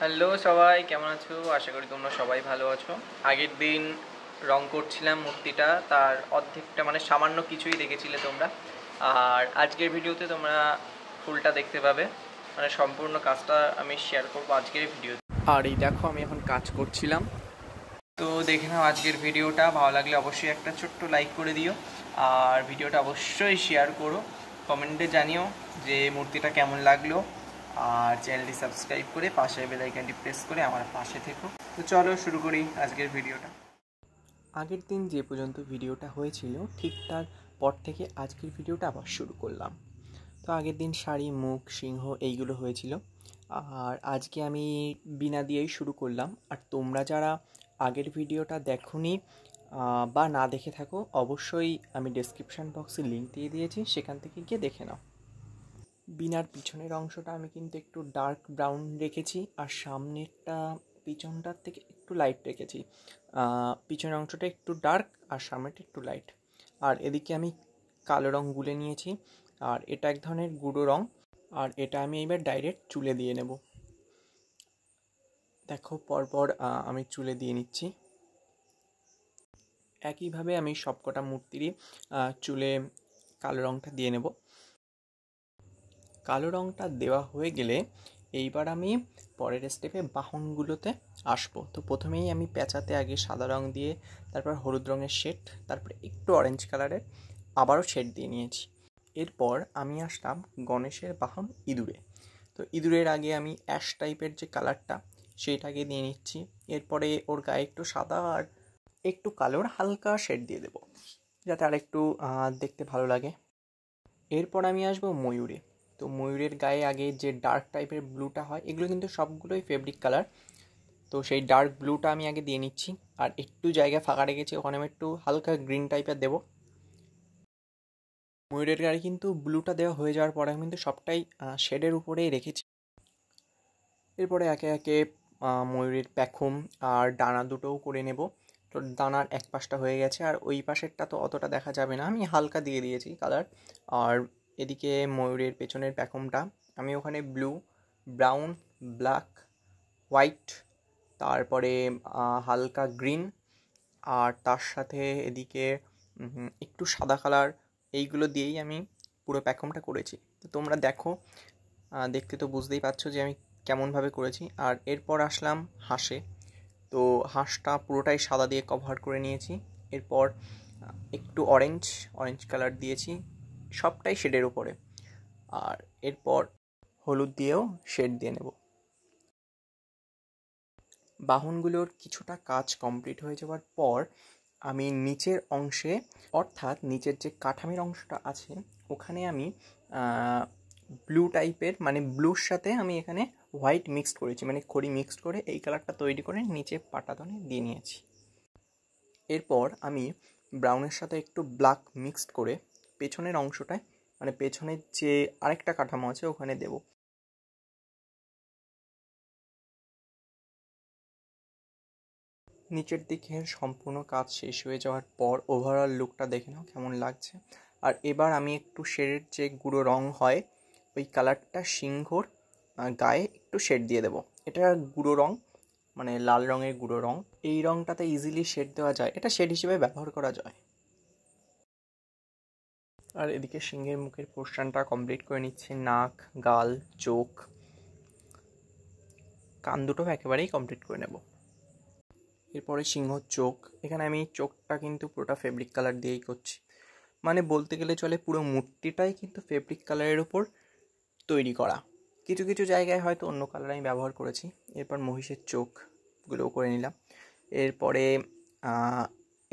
Hello সবাই, কেমন আছো? আশা করি তোমরা সবাই ভালো আছো। আগের দিন রং করছিলাম মূর্তিটা, তার অর্ধেকটা মানে সামান্য কিছুই দেখেছিলে তোমরা। আর আজকের ভিডিওতে তোমরা ফুলটা দেখতে পাবে, মানে সম্পূর্ণ কাজটা আমি শেয়ার করবো আজকের ভিডিওতে। আর এই দেখো আমি এখন কাজ করছিলাম, তো দেখে নাও আজকের ভিডিওটা। ভালো লাগলে অবশ্যই একটা ছোট্ট লাইক করে দিও, আর ভিডিওটা অবশ্যই শেয়ার করো, কমেন্টে জানিও যে মূর্তিটা কেমন লাগলো। আর চ্যানেলটি সাবস্ক্রাইব করে পাশের বেল আইকনটি প্রেস করে আমার পাশে থেকো। তো চলো শুরু করি আজকের ভিডিওটা। আগের দিন যে পর্যন্ত ভিডিওটা হয়েছিল ঠিক তার পর থেকে আজকের ভিডিওটা আবার শুরু করলাম। তো আগের দিন শাড়ি, মুখ, সিংহ এইগুলো হয়েছিল, আর আজকে আমি বিনা দিয়েই শুরু করলাম। আর তোমরা যারা আগের ভিডিওটা দেখোনি বা না দেখে থাকো, অবশ্যই আমি ডেসক্রিপশান বক্সে লিঙ্ক দিয়ে দিয়েছি, সেখান থেকে গিয়ে দেখে নাও। বিনার পিছনের অংশটা আমি কিন্তু একটু ডার্ক ব্রাউন রেখেছি, আর সামনেরটা পিছনটার থেকে একটু লাইট রেখেছি। পিছনের অংশটা একটু ডার্ক আর সামনেটা একটু লাইট। আর এদিকে আমি কালো রং গুলে নিয়েছি, আর এটা এক ধরনের গুঁড়ো রং। আর এটা আমি এবার ডাইরেক্ট চুলে দিয়ে নেব। দেখো পরপর আমি চুলে দিয়ে নিচ্ছি। একইভাবে আমি সবকটা মূর্তিরই চুলে কালো রংটা দিয়ে নেব। কালো রংটা দেওয়া হয়ে গেলে এইবার আমি পরের স্টেপে বাহনগুলোতে আসবো। তো প্রথমেই আমি পেঁচাতে আগে সাদা রং দিয়ে, তারপর হলুদ রঙের শেড, তারপরে একটু অরেঞ্জ কালারের আবারও শেড দিয়ে নিয়েছি। এরপর আমি আসলাম গণেশের বাহন ইঁদুরে। তো ইঁদুরের আগে আমি অ্যাশ টাইপের যে কালারটা সেইটাকে দিয়ে নিচ্ছি। এরপরে ওর গায়ে একটু সাদা আর একটু কালোর হালকা শেড দিয়ে দেবো, যাতে আর একটু দেখতে ভালো লাগে। এরপর আমি আসবো ময়ূরে। তো ময়ূরের গায়ে আগে যে ডার্ক টাইপের ব্লুটা হয়, এগুলো কিন্তু সবগুলোই ফেব্রিক কালার, তো সেই ডার্ক ব্লুটা আমি আগে দিয়ে নিচ্ছি। আর একটু জায়গা ফাঁকা রেখেছি, ওখানে আমি একটু হালকা গ্রিন টাইপের দেবো। ময়ূরের গায়ে কিন্তু ব্লুটা দেওয়া হয়ে যাওয়ার পরে আমি কিন্তু সবটাই শেডের উপরেই রেখেছি। এরপরে একে একে ময়ূরের পেখম আর ডানা দুটোও করে নেব। তো ডানার এক পাশটা হয়ে গেছে, আর ওই পাশেরটা তো অতটা দেখা যাবে না, আমি হালকা দিয়ে দিয়েছি কালার। আর এদিকে ময়ূরের পেছনের পেখমটা আমি ওখানে ব্লু, ব্রাউন, ব্ল্যাক, হোয়াইট, তারপরে হালকা গ্রিন, আর তার সাথে এদিকে একটু সাদা কালার, এইগুলো দিয়েই আমি পুরো প্যাকমটা করেছি। তো তোমরা দেখো, দেখতে তো বুঝতেই পারছো যে আমি কেমনভাবে করেছি। আর এরপর আসলাম হাঁসে। তো হাঁসটা পুরোটাই সাদা দিয়ে কভার করে নিয়েছি। এরপর একটু অরেঞ্জ অরেঞ্জ কালার দিয়েছি, সবটাই শেডের উপরে। আর এরপর হলুদ দিয়েও শেড দিয়ে নেব। বাহনগুলোর কিছুটা কাজ কমপ্লিট হয়ে যাওয়ার পর আমি নিচের অংশে, অর্থাৎ নিচের যে কাঠামির অংশটা আছে ওখানে আমি ব্লু টাইপের, মানে ব্লুর সাথে আমি এখানে হোয়াইট মিক্সড করেছি, মানে খড়ি মিক্সড করে এই কালারটা তৈরি করে নিচে পাটাতনে দিয়ে নিয়েছি। এরপর আমি ব্রাউনের সাথে একটু ব্ল্যাক মিক্সড করে পেছনের অংশটায়, মানে পেছনের যে আরেকটা কাঠামো আছে ওখানে দেব। নিচের দিকে সম্পূর্ণ কাজ শেষ হয়ে যাওয়ার পর ওভারঅল লুকটা দেখে নাও কেমন লাগছে। আর এবার আমি একটু শেডের যে গুঁড়ো রং হয় ওই কালারটা সিংহর গায়ে একটু শেড দিয়ে দেবো। এটা গুঁড়ো রং, মানে লাল রঙের গুঁড়ো রং। এই রংটাতে ইজিলি শেড দেওয়া যায়, এটা শেড হিসেবে ব্যবহার করা যায়। আর এদিকে সিংহের মুখের পোর্শনটা কমপ্লিট করে নিচ্ছে, নাক, গাল, চোখ, কান দুটো একেবারেই কমপ্লিট করে নেব। এরপরে সিংহর চোখ, এখানে আমি চোখটা কিন্তু পুরোটা ফেব্রিক কালার দিয়েই করছি, মানে বলতে গেলে চলে পুরো মূর্তিটাই কিন্তু ফেব্রিক কালারের ওপর তৈরি করা। কিছু কিছু জায়গায় হয়তো অন্য কালার আমি ব্যবহার করেছি। এরপর মহিষের চোখগুলোও করে নিলাম। এরপরে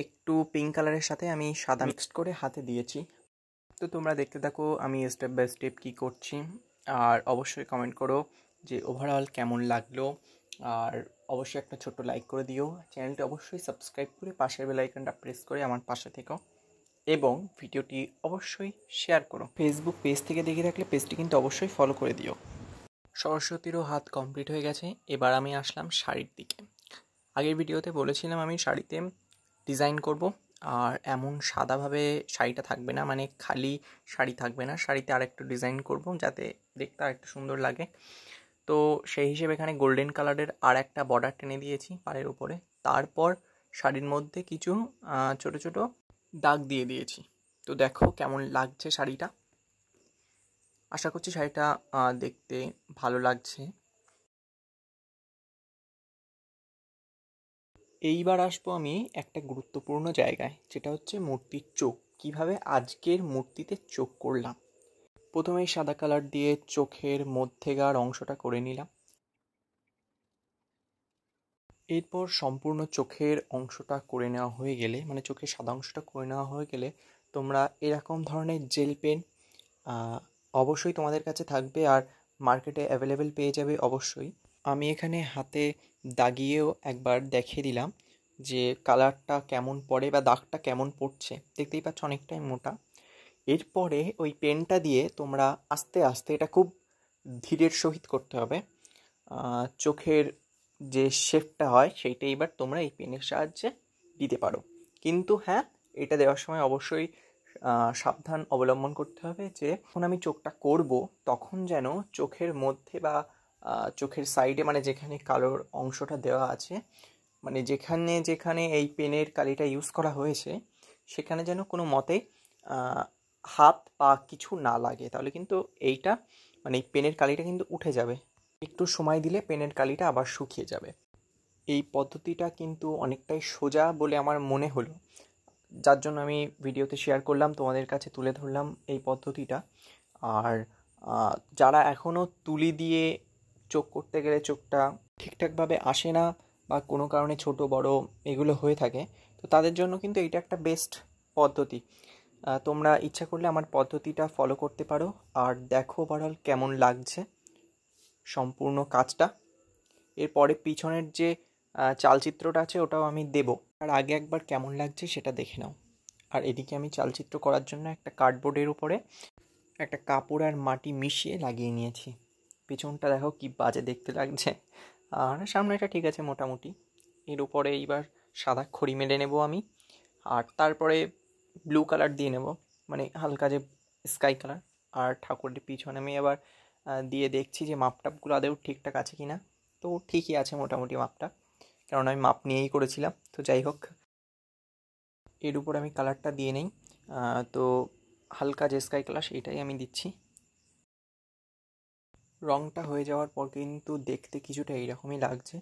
একটু পিঙ্ক কালারের সাথে আমি সাদা মিক্সড করে হাতে দিয়েছি। তো তোমরা দেখতে থাকো আমি স্টেপ বাই স্টেপ কী করছি, আর অবশ্যই কমেন্ট করো যে ওভারঅল কেমন লাগলো। আর অবশ্যই একটা ছোট্ট লাইক করে দিও, চ্যানেলটি অবশ্যই সাবস্ক্রাইব করে পাশের বেল আইকনটা প্রেস করে আমার পাশে থেকো, এবং ভিডিওটি অবশ্যই শেয়ার করো। ফেসবুক পেজ থেকে দেখে থাকলে পেজটি কিন্তু অবশ্যই ফলো করে দিও। সরস্বতীরও হাত কমপ্লিট হয়ে গেছে, এবার আমি আসলাম শাড়ির দিকে। আগের ভিডিওতে বলেছিলাম আমি শাড়িতে ডিজাইন করব, আর এমন সাদাভাবে শাড়িটা থাকবে না, মানে খালি শাড়ি থাকবে না, শাড়িতে আরেকটু ডিজাইন করব যাতে দেখতে আরেকটু সুন্দর লাগে। তো সেই হিসেবে এখানে গোল্ডেন কালারের আর একটা বর্ডার টেনে দিয়েছি পাড়ের উপরে। তারপর শাড়ির মধ্যে কিছু ছোট ছোট দাগ দিয়ে দিয়েছি। তো দেখো কেমন লাগছে শাড়িটা। আশা করছি শাড়িটা দেখতে ভালো লাগছে। এইবার আসবো আমি একটা গুরুত্বপূর্ণ জায়গায়, যেটা হচ্ছে মূর্তির চোখ। কিভাবে আজকের মূর্তিতে চোখ করলাম। প্রথমেই সাদা কালার দিয়ে চোখের মধ্যেকার অংশটা করে নিলাম। এরপর সম্পূর্ণ চোখের অংশটা করে নেওয়া হয়ে গেলে, মানে চোখের সাদা অংশটা করে নেওয়া হয়ে গেলে, তোমরা এরকম ধরনের জেল পেন অবশ্যই তোমাদের কাছে থাকবে আর মার্কেটে অ্যাভেলেবেল পেয়ে যাবে অবশ্যই। আমি এখানে হাতে দাগিয়েও একবার দেখিয়ে দিলাম যে কালারটা কেমন পড়ে বা দাগটা কেমন পড়ছে। দেখতেই পাচ্ছ অনেকটাই মোটা। এরপরে ওই পেনটা দিয়ে তোমরা আস্তে আস্তে, এটা খুব ধীরের সহিত করতে হবে, চোখের যে শেপটা হয় সেইটা এবার তোমরা এই পেনের সাহায্যে দিতে পারো। কিন্তু হ্যাঁ, এটা দেওয়ার সময় অবশ্যই সাবধান অবলম্বন করতে হবে যে যখন আমি চোখটা করব তখন যেন চোখের মধ্যে বা চোখের সাইডে, মানে যেখানে কালোর অংশটা দেওয়া আছে, মানে যেখানে যেখানে এই পেনের কালিটা ইউজ করা হয়েছে সেখানে যেন কোনো মতে হাত বা কিছু না লাগে। তাহলে কিন্তু এইটা, মানে এই পেনের কালিটা কিন্তু উঠে যাবে। একটু সময় দিলে পেনের কালিটা আবার শুকিয়ে যাবে। এই পদ্ধতিটা কিন্তু অনেকটাই সোজা বলে আমার মনে হলো, যার জন্য আমি ভিডিওতে শেয়ার করলাম, তোমাদের কাছে তুলে ধরলাম এই পদ্ধতিটা। আর যারা এখনও তুলি দিয়ে চোখ করতে গেলে চোখটা ঠিকঠাকভাবে আসে না বা কোনো কারণে ছোট বড় এগুলো হয়ে থাকে, তো তাদের জন্য কিন্তু এটা একটা বেস্ট পদ্ধতি। তোমরা ইচ্ছা করলে আমার পদ্ধতিটা ফলো করতে পারো। আর দেখো ওভারঅল কেমন লাগছে সম্পূর্ণ কাজটা। এরপরে পিছনের যে চালচিত্রটা আছে ওটাও আমি দেবো, আর আগে একবার কেমন লাগছে সেটা দেখে নাও। আর এদিকে আমি চালচিত্র করার জন্য একটা কার্ডবোর্ডের উপরে একটা কাপড় আর মাটি মিশিয়ে লাগিয়ে নিয়েছি। পিছনটা দেখো কি বাজে দেখতে লাগছে, আর সামনেটা ঠিক আছে মোটামুটি। এর উপরে এইবার সাদা খড়ি মেরে নেব আমি, আর তারপরে ব্লু কালার দিয়ে নেব, মানে হালকা যে স্কাই কালার। আর ঠাকুরের পিছনে আমি আবার দিয়ে দেখছি যে মাপটাপগুলো আদৌ ঠিকঠাক আছে কি না। তো ঠিকই আছে মোটামুটি মাপটা, কারণ আমি মাপ নিয়েই করেছিলাম। তো যাই হোক, এর উপর আমি কালারটা দিয়ে নেই। তো হালকা যে স্কাই কালার সেইটাই আমি দিচ্ছি। রঙটা হয়ে যাওয়ার পর কিন্তু দেখতে কিছুটা এইরকমই লাগছে।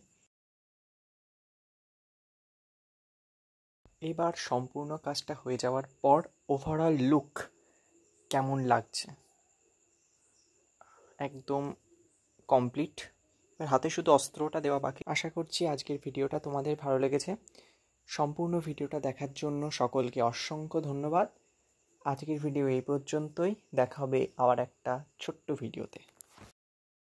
এবার সম্পূর্ণ কাজটা হয়ে যাওয়ার পর ওভারঅল লুক কেমন লাগছে একদম কমপ্লিট। এবার হাতে শুধু অস্ত্রটা দেওয়া বাকি। আশা করছি আজকের ভিডিওটা তোমাদের ভালো লেগেছে। সম্পূর্ণ ভিডিওটা দেখার জন্য সকলকে অসংখ্য ধন্যবাদ। আজকের ভিডিও এই পর্যন্তই। দেখা হবে আবার একটা ছোট্ট ভিডিওতে।